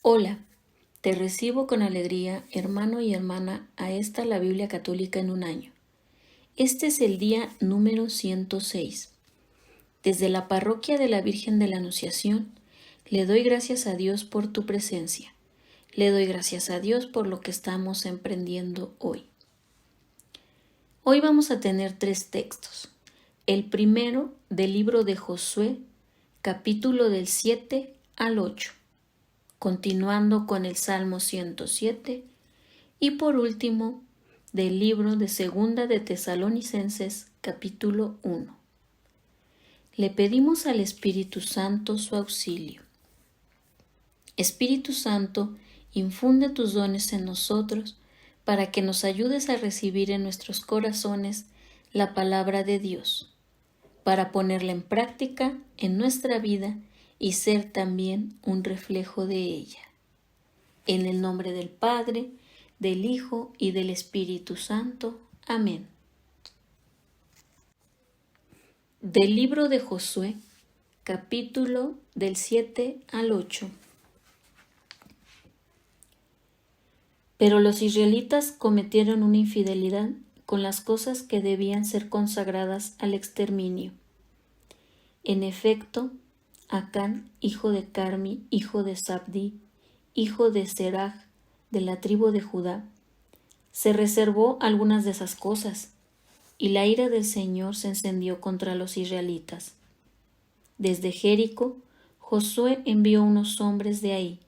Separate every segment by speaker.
Speaker 1: Hola, te recibo con alegría, hermano y hermana, a esta la Biblia Católica en un año. Este es el día número 106. Desde la parroquia de la Virgen de la Anunciación, le doy gracias a Dios por tu presencia. Le doy gracias a Dios por lo que estamos emprendiendo hoy. Hoy vamos a tener 3 textos. El primero del libro de Josué, capítulo del 7 al 8. Continuando con el Salmo 107, y por último, del libro de Segunda de Tesalonicenses, capítulo 1. Le pedimos al Espíritu Santo su auxilio. Espíritu Santo, infunde tus dones en nosotros para que nos ayudes a recibir en nuestros corazones la palabra de Dios, para ponerla en práctica en nuestra vida y ser también un reflejo de ella. En el nombre del Padre, del Hijo y del Espíritu Santo. Amén. Del libro de Josué, capítulo del 7 al 8. Pero los israelitas cometieron una infidelidad con las cosas que debían ser consagradas al exterminio. En efecto, Acán, hijo de Carmi, hijo de Zabdi, hijo de Seraj, de la tribu de Judá, se reservó algunas de esas cosas, y la ira del Señor se encendió contra los israelitas. Desde Jericó, Josué envió unos hombres de ahí,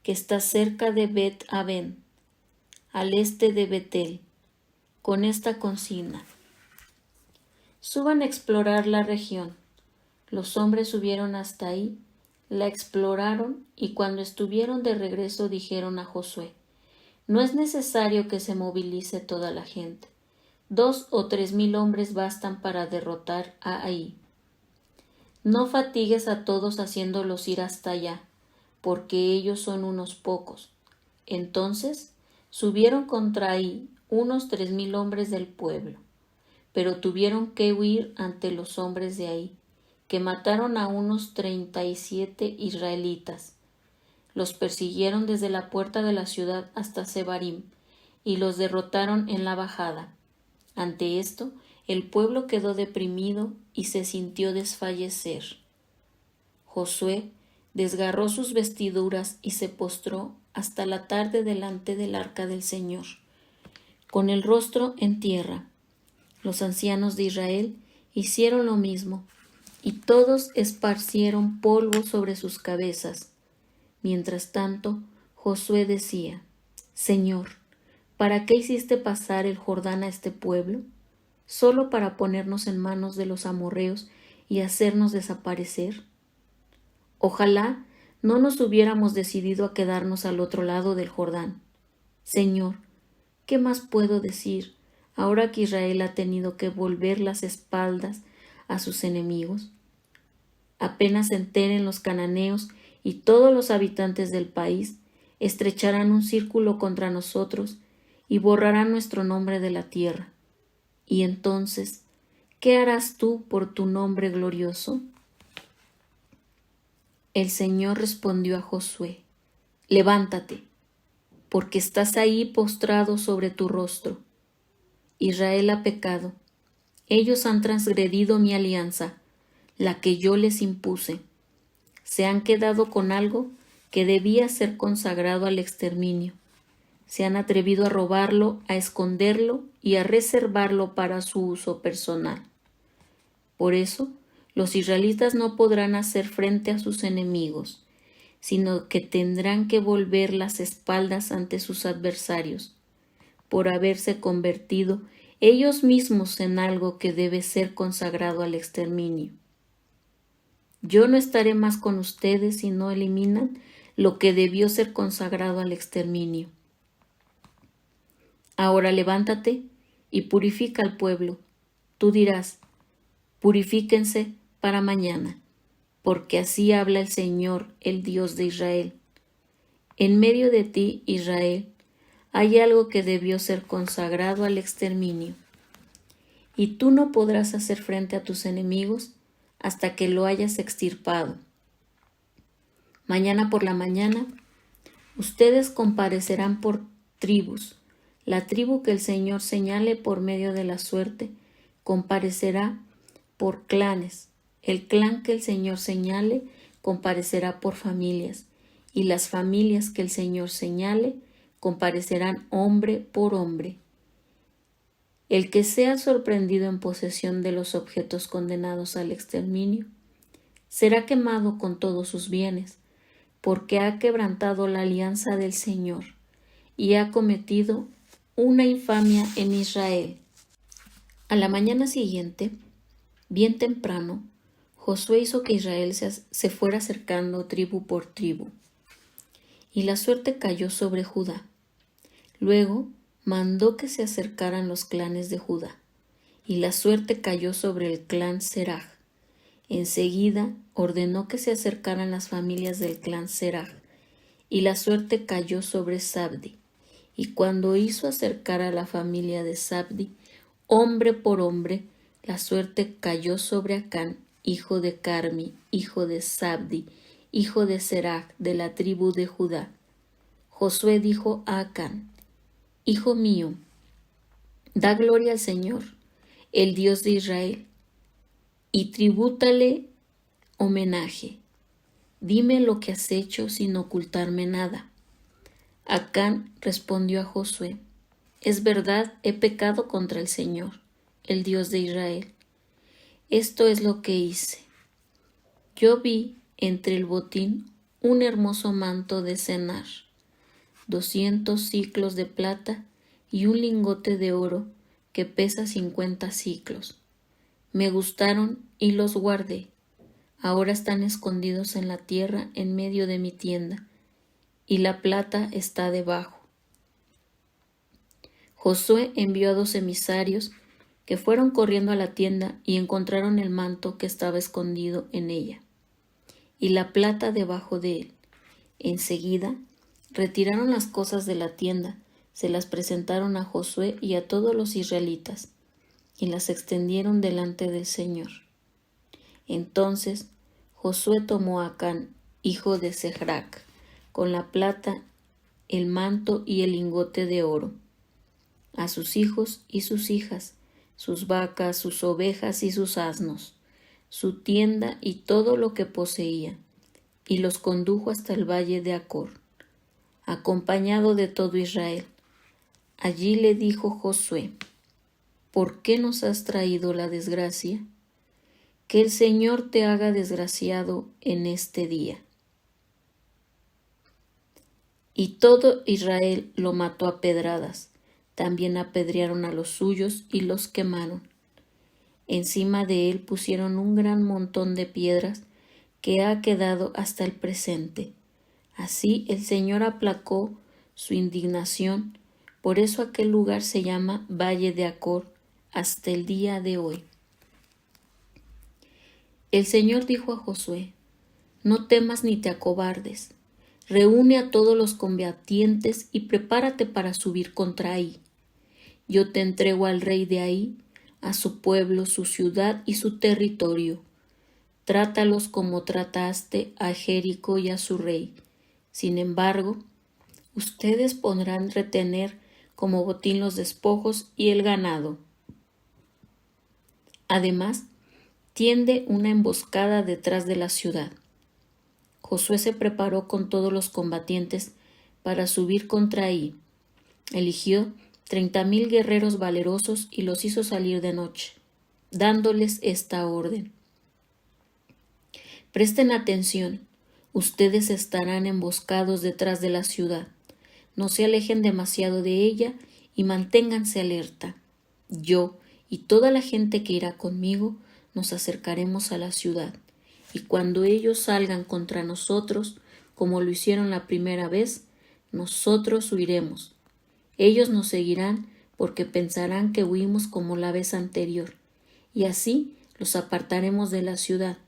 Speaker 1: que está cerca de Bet-Aven, al este de Betel, con esta consigna: suban a explorar la región. Los hombres subieron hasta ahí, la exploraron, y cuando estuvieron de regreso dijeron a Josué: no es necesario que se movilice toda la gente. 2 o 3 mil hombres bastan para derrotar a Ai. No fatigues a todos haciéndolos ir hasta allá, porque ellos son unos pocos. Entonces subieron contra Ai unos 3 mil hombres del pueblo, pero tuvieron que huir ante los hombres de Ai, que mataron a unos 37 israelitas. Los persiguieron desde la puerta de la ciudad hasta Sebarim, y los derrotaron en la bajada. Ante esto, el pueblo quedó deprimido y se sintió desfallecer. Josué desgarró sus vestiduras y se postró hasta la tarde delante del arca del Señor, con el rostro en tierra. Los ancianos de Israel hicieron lo mismo, y todos esparcieron polvo sobre sus cabezas. Mientras tanto, Josué decía: Señor, ¿para qué hiciste pasar el Jordán a este pueblo? ¿Solo para ponernos en manos de los amorreos y hacernos desaparecer? Ojalá no nos hubiéramos decidido a quedarnos al otro lado del Jordán. Señor, ¿qué más puedo decir ahora que Israel ha tenido que volver las espaldas a sus enemigos? Apenas se enteren los cananeos y todos los habitantes del país, estrecharán un círculo contra nosotros y borrarán nuestro nombre de la tierra. Y entonces, ¿qué harás tú por tu nombre glorioso? El Señor respondió a Josué: levántate, porque estás ahí postrado sobre tu rostro. Israel ha pecado. Ellos han transgredido mi alianza, la que yo les impuse. Se han quedado con algo que debía ser consagrado al exterminio. Se han atrevido a robarlo, a esconderlo y a reservarlo para su uso personal. Por eso, los israelitas no podrán hacer frente a sus enemigos, sino que tendrán que volver las espaldas ante sus adversarios, por haberse convertido ellos mismos en algo que debe ser consagrado al exterminio. Yo no estaré más con ustedes si no eliminan lo que debió ser consagrado al exterminio. Ahora levántate y purifica al pueblo. Tú dirás: purifíquense para mañana, porque así habla el Señor, el Dios de Israel. En medio de ti, Israel, hay algo que debió ser consagrado al exterminio, y tú no podrás hacer frente a tus enemigos hasta que lo hayas extirpado. Mañana por la mañana Ustedes comparecerán por tribus. La tribu que el Señor señale por medio de la suerte comparecerá por clanes. El clan que el Señor señale comparecerá por familias, y las familias que el Señor señale comparecerán hombre por hombre. El que sea sorprendido en posesión de los objetos condenados al exterminio será quemado con todos sus bienes, porque ha quebrantado la alianza del Señor y ha cometido una infamia en Israel. A la mañana siguiente, bien temprano, Josué hizo que Israel se fuera acercando tribu por tribu, y la suerte cayó sobre Judá. Luego mandó que se acercaran los clanes de Judá, y la suerte cayó sobre el clan Seraj. Enseguida ordenó que se acercaran las familias del clan Seraj, y la suerte cayó sobre Zabdi. Y cuando hizo acercar a la familia de Zabdi, hombre por hombre, la suerte cayó sobre Acán, hijo de Carmi, hijo de Zabdi, hijo de Seraj, de la tribu de Judá. Josué dijo a Acán: Hijo mío, da gloria al Señor, el Dios de Israel, y tribútale homenaje. Dime lo que has hecho sin ocultarme nada. Acán respondió a Josué: Es verdad, he pecado contra el Señor, el Dios de Israel. Esto es lo que hice. Yo vi entre el botín un hermoso manto de cenar, 200 siclos de plata y un lingote de oro que pesa 50 siclos. Me gustaron y los guardé. Ahora están escondidos en la tierra en medio de mi tienda, y la plata está debajo. Josué envió a 2 emisarios que fueron corriendo a la tienda y encontraron el manto que estaba escondido en ella, y la plata debajo de él. Enseguida retiraron las cosas de la tienda, se las presentaron a Josué y a todos los israelitas, y las extendieron delante del Señor. Entonces Josué tomó a Acán, hijo de Sejrac, con la plata, el manto y el lingote de oro, a sus hijos y sus hijas, sus vacas, sus ovejas y sus asnos, su tienda y todo lo que poseía, y los condujo hasta el valle de Acor, acompañado de todo Israel. Allí le dijo Josué: ¿Por qué nos has traído la desgracia? Que el Señor te haga desgraciado en este día. Y todo Israel lo mató a pedradas. También apedrearon a los suyos y los quemaron. Encima de él pusieron un gran montón de piedras que ha quedado hasta el presente. Así el Señor aplacó su indignación. Por eso aquel lugar se llama Valle de Acor hasta el día de hoy. El Señor dijo a Josué: No temas ni te acobardes. Reúne a todos los combatientes y prepárate para subir contra Ai. Yo te entrego al rey de Ai, a su pueblo, su ciudad y su territorio. Trátalos como trataste a Jericó y a su rey. Sin embargo, ustedes podrán retener como botín los despojos y el ganado. Además, tiende una emboscada detrás de la ciudad. Josué se preparó con todos los combatientes para subir contra Ai. Eligió 30,000 guerreros valerosos y los hizo salir de noche, dándoles esta orden: Presten atención, ustedes estarán emboscados detrás de la ciudad. No se alejen demasiado de ella y manténganse alerta. Yo y toda la gente que irá conmigo nos acercaremos a la ciudad, y cuando ellos salgan contra nosotros, como lo hicieron la primera vez, nosotros huiremos. Ellos nos seguirán porque pensarán que huimos como la vez anterior, y así los apartaremos de la ciudad.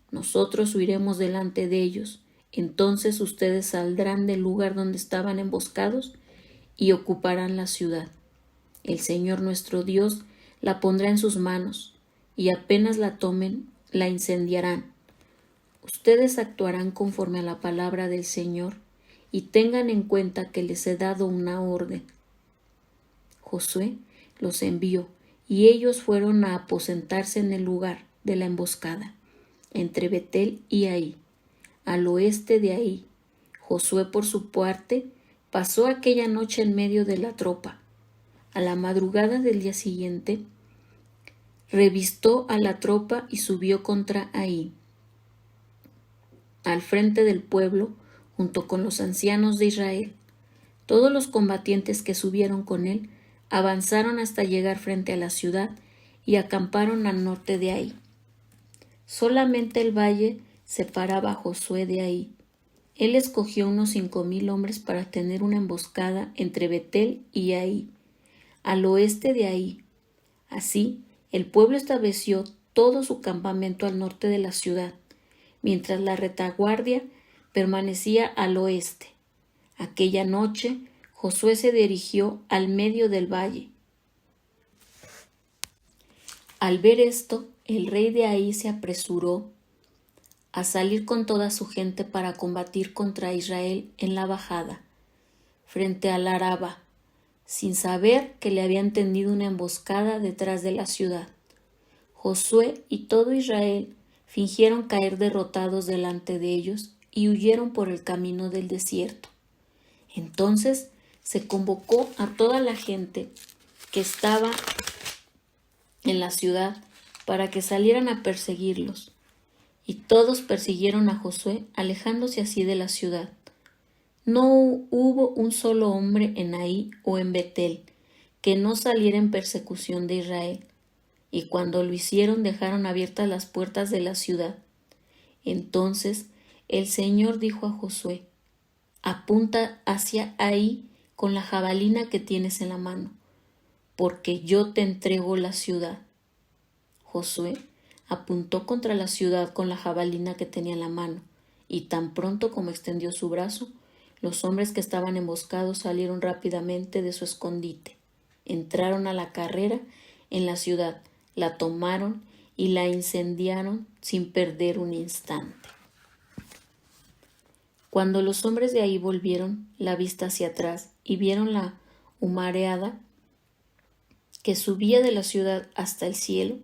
Speaker 1: Nosotros huiremos delante de ellos. Entonces ustedes saldrán del lugar donde estaban emboscados y ocuparán la ciudad. El Señor nuestro Dios la pondrá en sus manos, y apenas la tomen, la incendiarán. Ustedes actuarán conforme a la palabra del Señor y tengan en cuenta que les he dado una orden. Josué los envió, y ellos fueron a aposentarse en el lugar de la emboscada, entre Betel y Ahí, al oeste de Ahí. Josué, por su parte, pasó aquella noche en medio de la tropa. A la madrugada del día siguiente, revistó a la tropa y subió contra Ahí, al frente del pueblo, junto con los ancianos de Israel. Todos los combatientes que subieron con él avanzaron hasta llegar frente a la ciudad y acamparon al norte de Ahí. Solamente el valle separaba a Josué de Ahí. Él escogió unos 5,000 hombres para tener una emboscada entre Betel y Ahí, al oeste de Ahí. Así, el pueblo estableció todo su campamento al norte de la ciudad, mientras la retaguardia permanecía al oeste. Aquella noche, Josué se dirigió al medio del valle. Al ver esto, el rey de Ahí se apresuró a salir con toda su gente para combatir contra Israel en la bajada, frente al Araba, sin saber que le habían tendido una emboscada detrás de la ciudad. Josué y todo Israel fingieron caer derrotados delante de ellos y huyeron por el camino del desierto. Entonces se convocó a toda la gente que estaba en la ciudad para que salieran a perseguirlos. Y todos persiguieron a Josué, alejándose así de la ciudad. No hubo un solo hombre en Ahí o en Betel que no saliera en persecución de Israel. Y cuando lo hicieron, dejaron abiertas las puertas de la ciudad. Entonces el Señor dijo a Josué: apunta hacia Ahí con la jabalina que tienes en la mano, porque yo te entrego la ciudad. Josué apuntó contra la ciudad con la jabalina que tenía en la mano, y tan pronto como extendió su brazo, los hombres que estaban emboscados salieron rápidamente de su escondite. Entraron a la carrera en la ciudad, la tomaron y la incendiaron sin perder un instante. Cuando los hombres de Ahí volvieron la vista hacia atrás y vieron la humareada que subía de la ciudad hasta el cielo,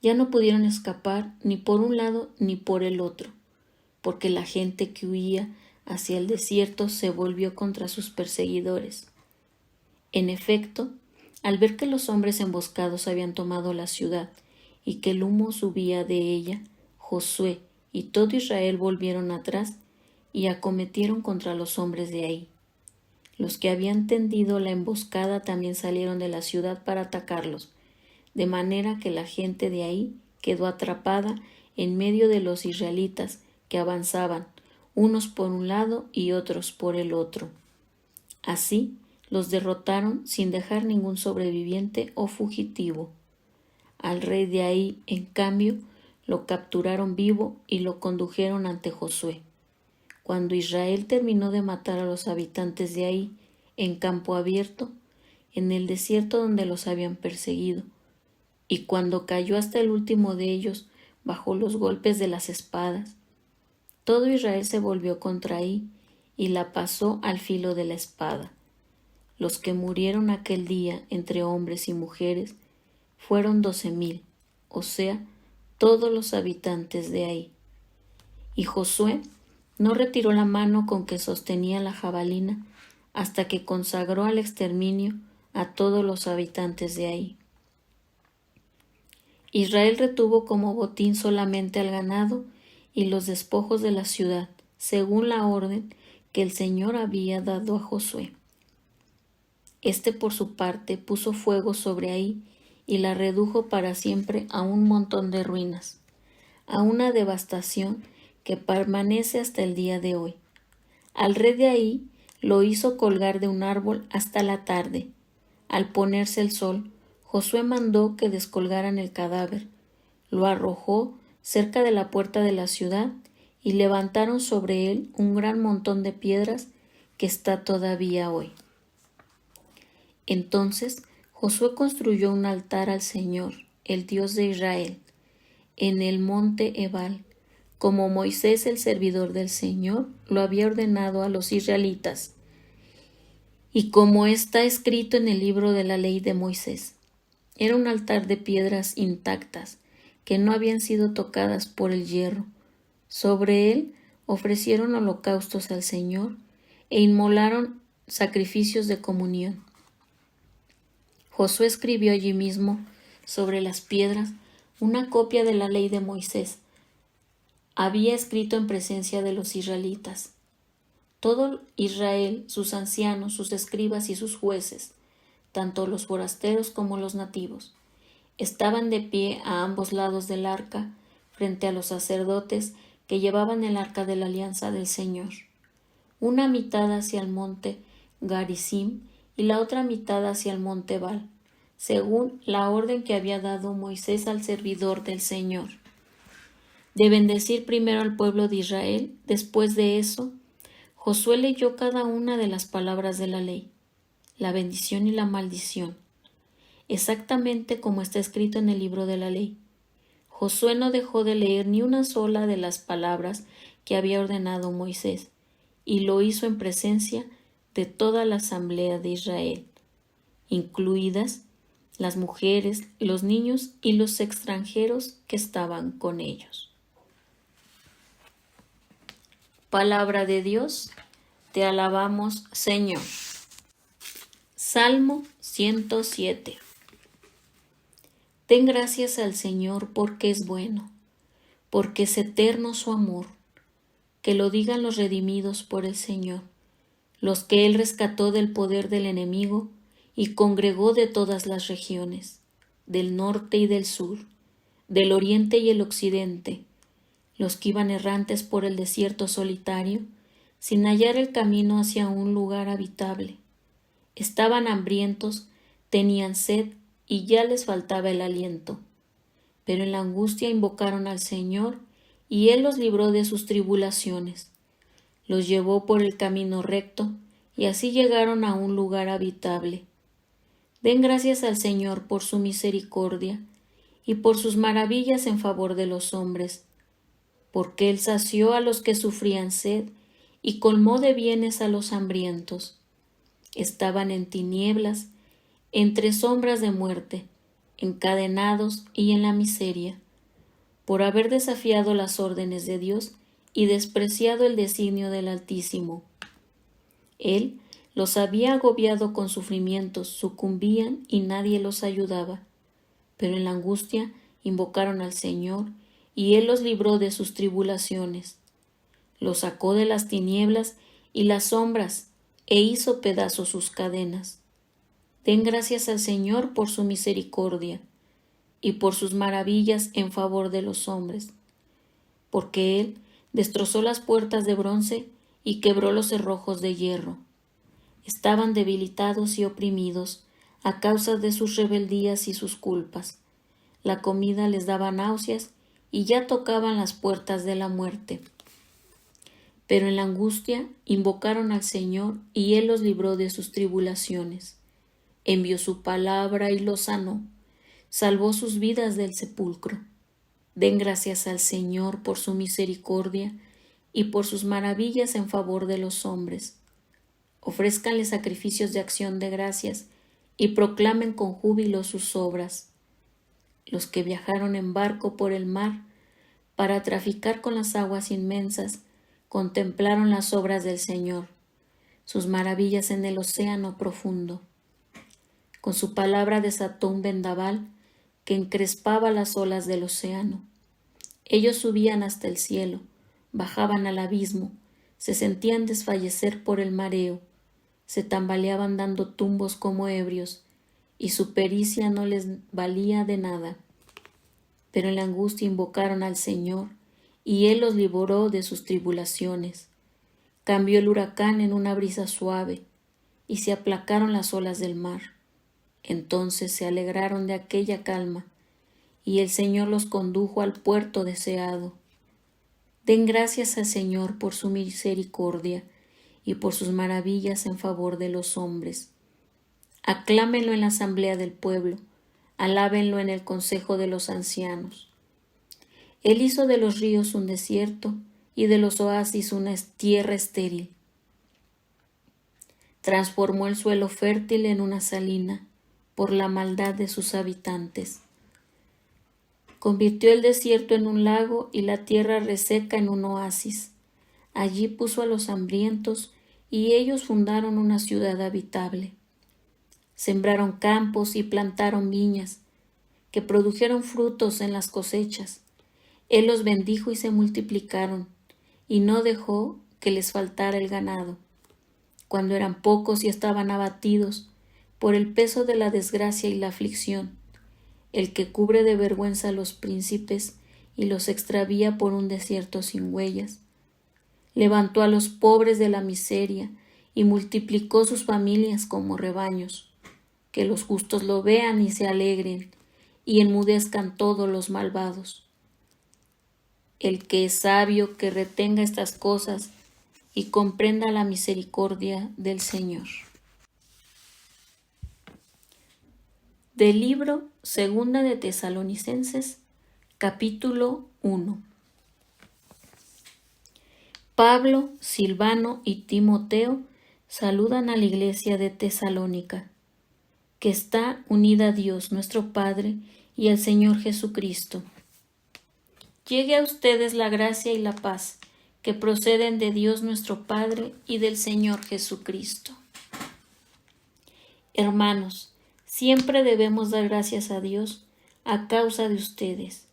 Speaker 1: ya no pudieron escapar ni por un lado ni por el otro, porque la gente que huía hacia el desierto se volvió contra sus perseguidores. En efecto, al ver que los hombres emboscados habían tomado la ciudad y que el humo subía de ella, Josué y todo Israel volvieron atrás y acometieron contra los hombres de Ahí. Los que habían tendido la emboscada también salieron de la ciudad para atacarlos, de manera que la gente de Ahí quedó atrapada en medio de los israelitas que avanzaban, unos por un lado y otros por el otro. Así los derrotaron sin dejar ningún sobreviviente o fugitivo. Al rey de Ahí, en cambio, lo capturaron vivo y lo condujeron ante Josué. Cuando Israel terminó de matar a los habitantes de Ahí en campo abierto, en el desierto donde los habían perseguido, y cuando cayó hasta el último de ellos bajo los golpes de las espadas, todo Israel se volvió contra Ahí y la pasó al filo de la espada. Los que murieron aquel día entre hombres y mujeres fueron 12,000, o sea, todos los habitantes de Ahí. Y Josué no retiró la mano con que sostenía la jabalina hasta que consagró al exterminio a todos los habitantes de Ahí. Israel retuvo como botín solamente al ganado y los despojos de la ciudad, según la orden que el Señor había dado a Josué. Este, por su parte, puso fuego sobre Ahí y la redujo para siempre a un montón de ruinas, a una devastación que permanece hasta el día de hoy. Al rey de Ahí lo hizo colgar de un árbol hasta la tarde. Al ponerse el sol, Josué mandó que descolgaran el cadáver, lo arrojó cerca de la puerta de la ciudad y levantaron sobre él un gran montón de piedras que está todavía hoy. Entonces Josué construyó un altar al Señor, el Dios de Israel, en el monte Ebal, como Moisés, el servidor del Señor, lo había ordenado a los israelitas, y como está escrito en el libro de la ley de Moisés. Era un altar de piedras intactas, que no habían sido tocadas por el hierro. Sobre él ofrecieron holocaustos al Señor e inmolaron sacrificios de comunión. Josué escribió allí mismo, sobre las piedras, una copia de la ley de Moisés. Había escrito en presencia de los israelitas. Todo Israel, sus ancianos, sus escribas y sus jueces, tanto los forasteros como los nativos, estaban de pie a ambos lados del arca, frente a los sacerdotes que llevaban el arca de la alianza del Señor, una mitad hacia el monte Garizim y la otra mitad hacia el monte Ebal, según la orden que había dado Moisés al servidor del Señor, de bendecir primero al pueblo de Israel. Después de eso, Josué leyó cada una de las palabras de la ley, la bendición y la maldición, exactamente como está escrito en el libro de la ley. Josué no dejó de leer ni una sola de las palabras que había ordenado Moisés, y lo hizo en presencia de toda la asamblea de Israel, incluidas las mujeres, los niños y los extranjeros que estaban con ellos. Palabra de Dios, te alabamos, Señor. Salmo 107. Den gracias al Señor porque es bueno, porque es eterno su amor. Que lo digan los redimidos por el Señor, los que Él rescató del poder del enemigo y congregó de todas las regiones, del norte y del sur, del oriente y el occidente, los que iban errantes por el desierto solitario, sin hallar el camino hacia un lugar habitable. Estaban hambrientos, tenían sed y ya les faltaba el aliento. Pero en la angustia invocaron al Señor y Él los libró de sus tribulaciones. Los llevó por el camino recto y así llegaron a un lugar habitable. Den gracias al Señor por su misericordia y por sus maravillas en favor de los hombres, porque Él sació a los que sufrían sed y colmó de bienes a los hambrientos. Estaban en tinieblas, entre sombras de muerte, encadenados y en la miseria, por haber desafiado las órdenes de Dios y despreciado el designio del Altísimo. Él los había agobiado con sufrimientos, sucumbían y nadie los ayudaba. Pero en la angustia invocaron al Señor y Él los libró de sus tribulaciones. Los sacó de las tinieblas y las sombras e hizo pedazos sus cadenas. Den gracias al Señor por su misericordia y por sus maravillas en favor de los hombres, porque Él destrozó las puertas de bronce y quebró los cerrojos de hierro. Estaban debilitados y oprimidos a causa de sus rebeldías y sus culpas. La comida les daba náuseas y ya tocaban las puertas de la muerte. Pero en la angustia invocaron al Señor y Él los libró de sus tribulaciones. Envió su palabra y los sanó, salvó sus vidas del sepulcro. Den gracias al Señor por su misericordia y por sus maravillas en favor de los hombres. Ofrézcanle sacrificios de acción de gracias y proclamen con júbilo sus obras. Los que viajaron en barco por el mar para traficar con las aguas inmensas contemplaron las obras del Señor, sus maravillas en el océano profundo. Con su palabra desató un vendaval que encrespaba las olas del océano. Ellos subían hasta el cielo, bajaban al abismo, se sentían desfallecer por el mareo, se tambaleaban dando tumbos como ebrios, y su pericia no les valía de nada. Pero en la angustia invocaron al Señor, y Él los libró de sus tribulaciones. Cambió el huracán en una brisa suave, y se aplacaron las olas del mar. Entonces se alegraron de aquella calma, y el Señor los condujo al puerto deseado. Den gracias al Señor por su misericordia y por sus maravillas en favor de los hombres. Aclámenlo en la asamblea del pueblo, alábenlo en el consejo de los ancianos. Él hizo de los ríos un desierto y de los oasis una tierra estéril. Transformó el suelo fértil en una salina por la maldad de sus habitantes. Convirtió el desierto en un lago y la tierra reseca en un oasis. Allí puso a los hambrientos y ellos fundaron una ciudad habitable. Sembraron campos y plantaron viñas, que produjeron frutos en las cosechas. Él los bendijo y se multiplicaron, y no dejó que les faltara el ganado. Cuando eran pocos y estaban abatidos por el peso de la desgracia y la aflicción, el que cubre de vergüenza a los príncipes y los extravía por un desierto sin huellas, levantó a los pobres de la miseria y multiplicó sus familias como rebaños. Que los justos lo vean y se alegren, y enmudezcan todos los malvados. El que es sabio, que retenga estas cosas y comprenda la misericordia del Señor. Del libro Segunda de Tesalonicenses, capítulo 1. Pablo, Silvano y Timoteo saludan a la iglesia de Tesalónica, que está unida a Dios nuestro Padre y al Señor Jesucristo. Llegue a ustedes la gracia y la paz que proceden de Dios nuestro Padre y del Señor Jesucristo. Hermanos, siempre debemos dar gracias a Dios a causa de ustedes,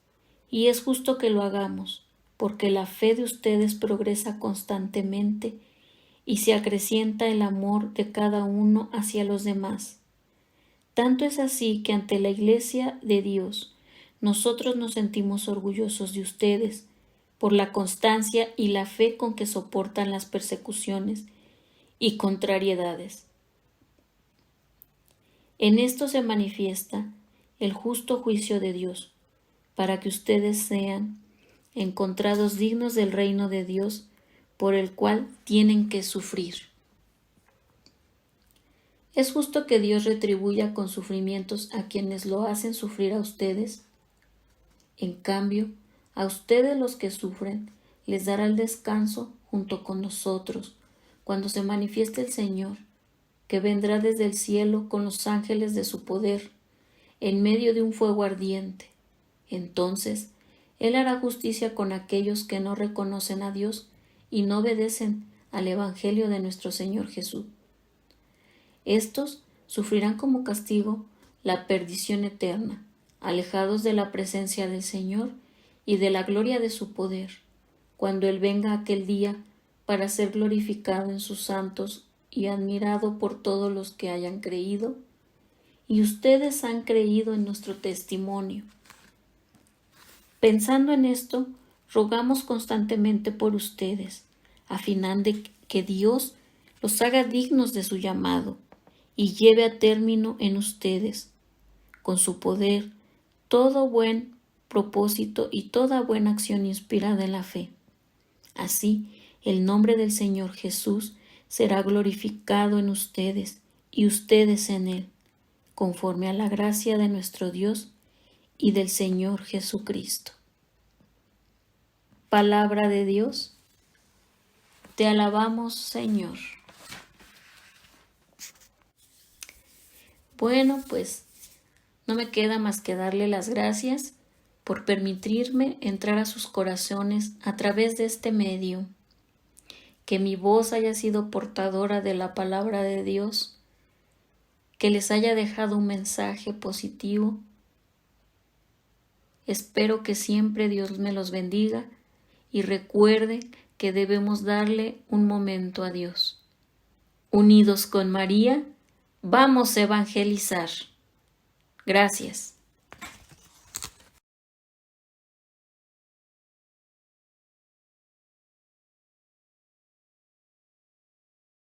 Speaker 1: y es justo que lo hagamos, porque la fe de ustedes progresa constantemente y se acrecienta el amor de cada uno hacia los demás. Tanto es así que ante la Iglesia de Dios nosotros nos sentimos orgullosos de ustedes por la constancia y la fe con que soportan las persecuciones y contrariedades. En esto se manifiesta el justo juicio de Dios, para que ustedes sean encontrados dignos del reino de Dios por el cual tienen que sufrir. ¿Es justo que Dios retribuya con sufrimientos a quienes lo hacen sufrir a ustedes? En cambio, a ustedes los que sufren les dará el descanso junto con nosotros cuando se manifieste el Señor, que vendrá desde el cielo con los ángeles de su poder, en medio de un fuego ardiente. Entonces, Él hará justicia con aquellos que no reconocen a Dios y no obedecen al Evangelio de nuestro Señor Jesús. Estos sufrirán como castigo la perdición eterna, alejados de la presencia del Señor y de la gloria de su poder, cuando Él venga aquel día para ser glorificado en sus santos y admirado por todos los que hayan creído, y ustedes han creído en nuestro testimonio. Pensando en esto, rogamos constantemente por ustedes, a fin de que Dios los haga dignos de su llamado y lleve a término en ustedes, con su poder, todo buen propósito y toda buena acción inspirada en la fe. Así, el nombre del Señor Jesús será glorificado en ustedes y ustedes en Él, conforme a la gracia de nuestro Dios y del Señor Jesucristo. Palabra de Dios, te alabamos, Señor. Bueno, pues no me queda más que darle las gracias por permitirme entrar a sus corazones a través de este medio. Que mi voz haya sido portadora de la palabra de Dios, que les haya dejado un mensaje positivo. Espero que siempre Dios me los bendiga y recuerden que debemos darle un momento a Dios. Unidos con María, vamos a evangelizar. Gracias.